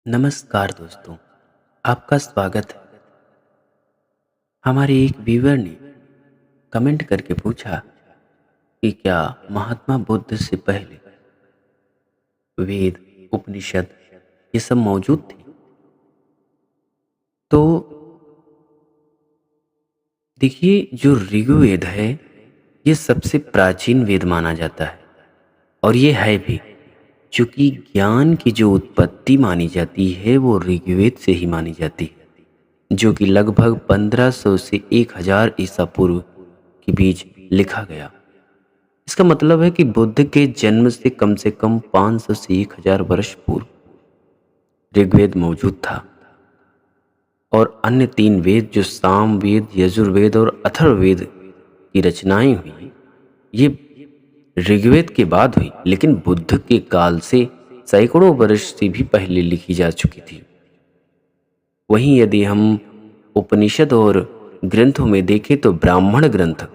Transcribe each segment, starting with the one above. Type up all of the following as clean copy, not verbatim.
नमस्कार दोस्तों, आपका स्वागत है। हमारे एक व्यूअर ने कमेंट करके पूछा कि क्या महात्मा बुद्ध से पहले वेद, उपनिषद ये सब मौजूद थे? तो देखिए, जो ऋग्वेद है ये सबसे प्राचीन वेद माना जाता है और ये है भी, क्योंकि ज्ञान की जो उत्पत्ति मानी जाती है वो ऋग्वेद से ही मानी जाती है, जो कि लगभग 1500 से 1000 ईसा पूर्व के बीच लिखा गया। इसका मतलब है कि बुद्ध के जन्म से कम 500 से 1000 वर्ष पूर्व ऋग्वेद मौजूद था और अन्य तीन वेद जो साम वेद, यजुर्वेद और अथर्ववेद की रचनाएं हुई, ये ऋग्वेद के बाद हुई, लेकिन बुद्ध के काल से सैकड़ों वर्ष से भी पहले लिखी जा चुकी थी। वहीं यदि हम उपनिषद और ग्रंथों में देखें तो ब्राह्मण ग्रंथ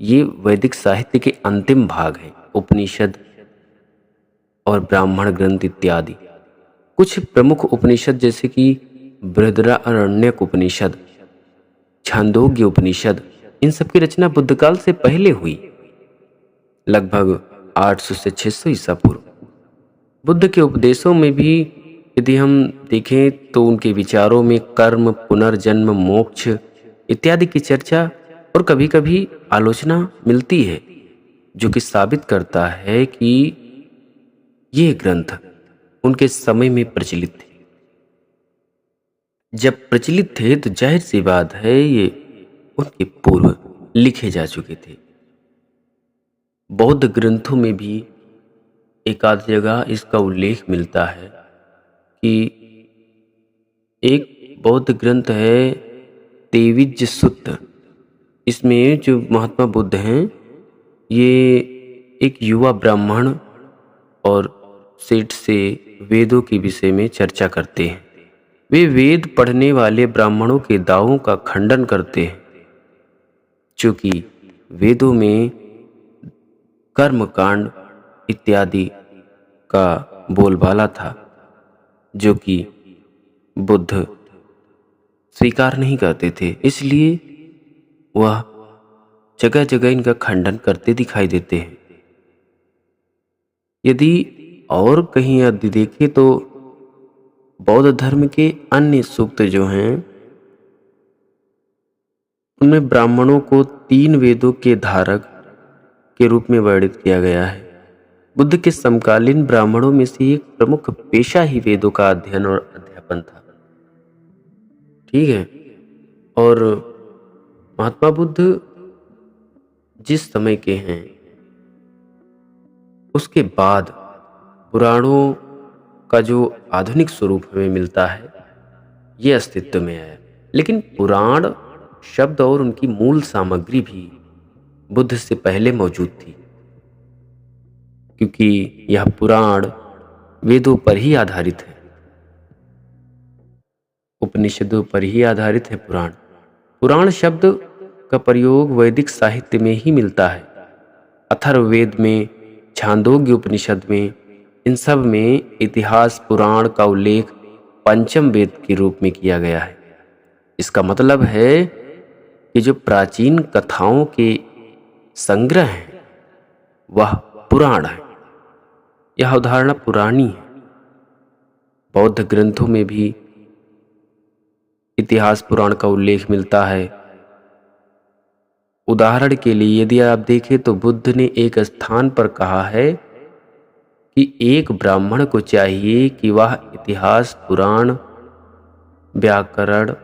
ये वैदिक साहित्य के अंतिम भाग हैं। उपनिषद और ब्राह्मण ग्रंथ इत्यादि कुछ प्रमुख उपनिषद जैसे कि बृहदारण्यक उपनिषद, छांदोग्य उपनिषद, इन सब की रचना बुद्ध काल से पहले हुई, लगभग 800 से 600 ईसा पूर्व। बुद्ध के उपदेशों में भी यदि हम देखें तो उनके विचारों में कर्म, पुनर्जन्म, मोक्ष इत्यादि की चर्चा और कभी कभी आलोचना मिलती है, जो कि साबित करता है कि ये ग्रंथ उनके समय में प्रचलित थे। जब प्रचलित थे तो जाहिर सी बात है ये उनके पूर्व लिखे जा चुके थे। बौद्ध ग्रंथों में भी एक आध जगह इसका उल्लेख मिलता है कि एक बौद्ध ग्रंथ है तेविज्ज सुत्त। इसमें जो महात्मा बुद्ध हैं ये एक युवा ब्राह्मण और सेठ से वेदों के विषय में चर्चा करते हैं। वे वेद पढ़ने वाले ब्राह्मणों के दावों का खंडन करते हैं, चूंकि वेदों में कर्मकांड इत्यादि का बोलबाला था, जो कि बुद्ध स्वीकार नहीं करते थे। इसलिए वह जगह जगह इनका खंडन करते दिखाई देते हैं। यदि और कहीं यदि देखें तो बौद्ध धर्म के अन्य सूक्त जो हैं उनमें ब्राह्मणों को 3 वेदों के धारक के रूप में वर्णित किया गया है। बुद्ध के समकालीन ब्राह्मणों में से एक प्रमुख पेशा ही वेदों का अध्ययन और अध्यापन था। ठीक है। और महात्मा बुद्ध जिस समय के हैं उसके बाद पुराणों का जो आधुनिक स्वरूप हमें मिलता है ये अस्तित्व में आया, लेकिन पुराण शब्द और उनकी मूल सामग्री भी बुद्ध से पहले मौजूद थी, क्योंकि यह पुराण वेदों पर ही आधारित है, उपनिषदों पर ही आधारित है। पुराण शब्द का प्रयोग वैदिक साहित्य में ही मिलता है। अथर्ववेद में, छांदोग्य उपनिषद में, इन सब में इतिहास पुराण का उल्लेख पंचम वेद के रूप में किया गया है। इसका मतलब है कि जो प्राचीन कथाओं के संग्रह हैं वह पुराण है। यह अवधारणा पुरानी है। बौद्ध ग्रंथों में भी इतिहास पुराण का उल्लेख मिलता है। उदाहरण के लिए यदि आप देखें तो बुद्ध ने एक स्थान पर कहा है कि एक ब्राह्मण को चाहिए कि वह इतिहास, पुराण, व्याकरण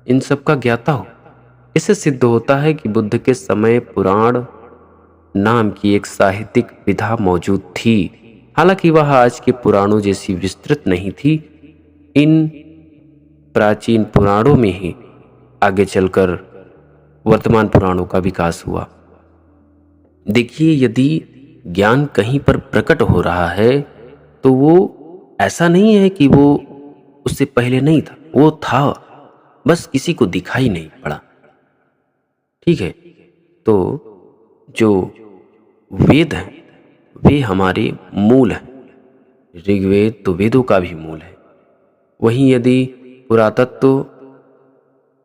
इन सब का ज्ञाता हो। इससे सिद्ध होता है कि बुद्ध के समय पुराण नाम की एक साहित्यिक विधा मौजूद थी। हालांकि वह आज के पुराणों जैसी विस्तृत नहीं थी। इन प्राचीन पुराणों में ही आगे चलकर वर्तमान पुराणों का विकास हुआ। देखिए, यदि ज्ञान कहीं पर प्रकट हो रहा है तो वो ऐसा नहीं है कि वो उससे पहले नहीं था, वो था, बस किसी को दिखाई नहीं पड़ा। ठीक है। तो जो वेद हैं वे हमारे मूल हैं, ऋग्वेद तो वेदों का भी मूल है। वहीं यदि पुरातत्व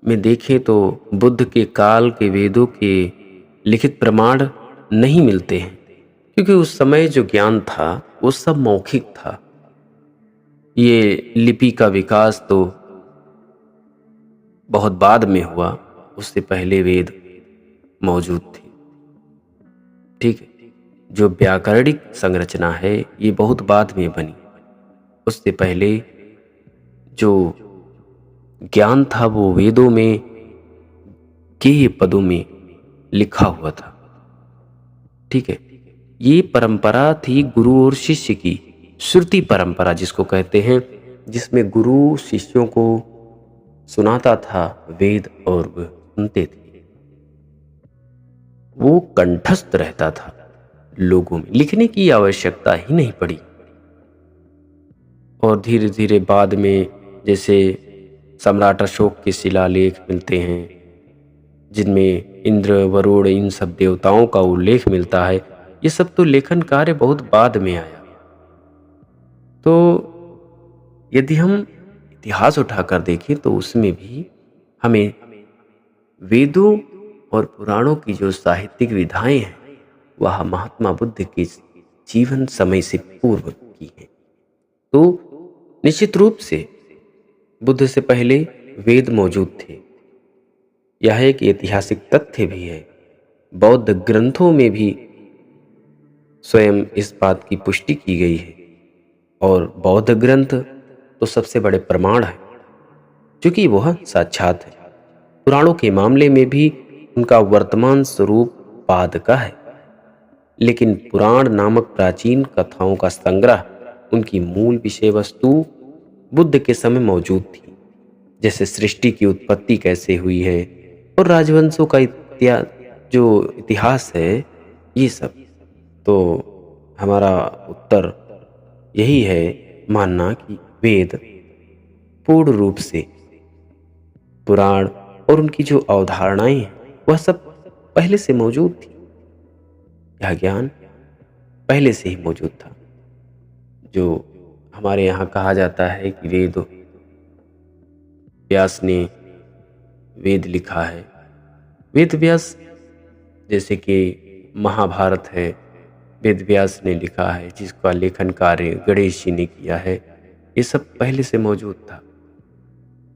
में देखें तो बुद्ध के काल के वेदों के लिखित प्रमाण नहीं मिलते हैं, क्योंकि उस समय जो ज्ञान था वो सब मौखिक था। ये लिपि का विकास तो बहुत बाद में हुआ, उससे पहले वेद मौजूद थे। ठीक है, जो व्याकरणिक संरचना है ये बहुत बाद में बनी, उससे पहले जो ज्ञान था वो वेदों में के पदों में लिखा हुआ था। ठीक है, ये परंपरा थी गुरु और शिष्य की, श्रुति परंपरा जिसको कहते हैं, जिसमें गुरु शिष्यों को सुनाता था वेद और वह सुनते थे। वो कंठस्थ रहता था, लोगों में लिखने की आवश्यकता ही नहीं पड़ी। और धीरे धीरे बाद में जैसे सम्राट अशोक के शिलालेख मिलते हैं, जिनमें इंद्र वरुण इन सब देवताओं का उल्लेख मिलता है, ये सब तो लेखन कार्य बहुत बाद में आया। तो यदि हम इतिहास उठाकर देखें तो उसमें भी हमें वेदों और पुराणों की जो साहित्यिक विधाएं हैं वह महात्मा बुद्ध के जीवन समय से पूर्व की हैं। तो निश्चित रूप से बुद्ध से पहले वेद मौजूद थे, यह एक ऐतिहासिक तथ्य भी है। बौद्ध ग्रंथों में भी स्वयं इस बात की पुष्टि की गई है, और बौद्ध ग्रंथ तो सबसे बड़े प्रमाण है, क्योंकि वह साक्षात है। पुराणों के मामले में भी उनका वर्तमान स्वरूप बाद का है, लेकिन पुराण नामक प्राचीन कथाओं का संग्रह उनकी मूल विषय वस्तु बुद्ध के समय मौजूद थी, जैसे सृष्टि की उत्पत्ति कैसे हुई है और राजवंशों का जो इतिहास है, ये सब। तो हमारा उत्तर यही है मानना कि वेद पूर्ण रूप से पुराण और उनकी जो अवधारणाएं हैं वह सब पहले से मौजूद थी। यह ज्ञान पहले से ही मौजूद था। जो हमारे यहाँ कहा जाता है कि वेद व्यास ने वेद लिखा है, वेद व्यास जैसे कि महाभारत है, वेद व्यास ने लिखा है, जिसका लेखन कार्य गणेश जी ने किया है, ये सब पहले से मौजूद था।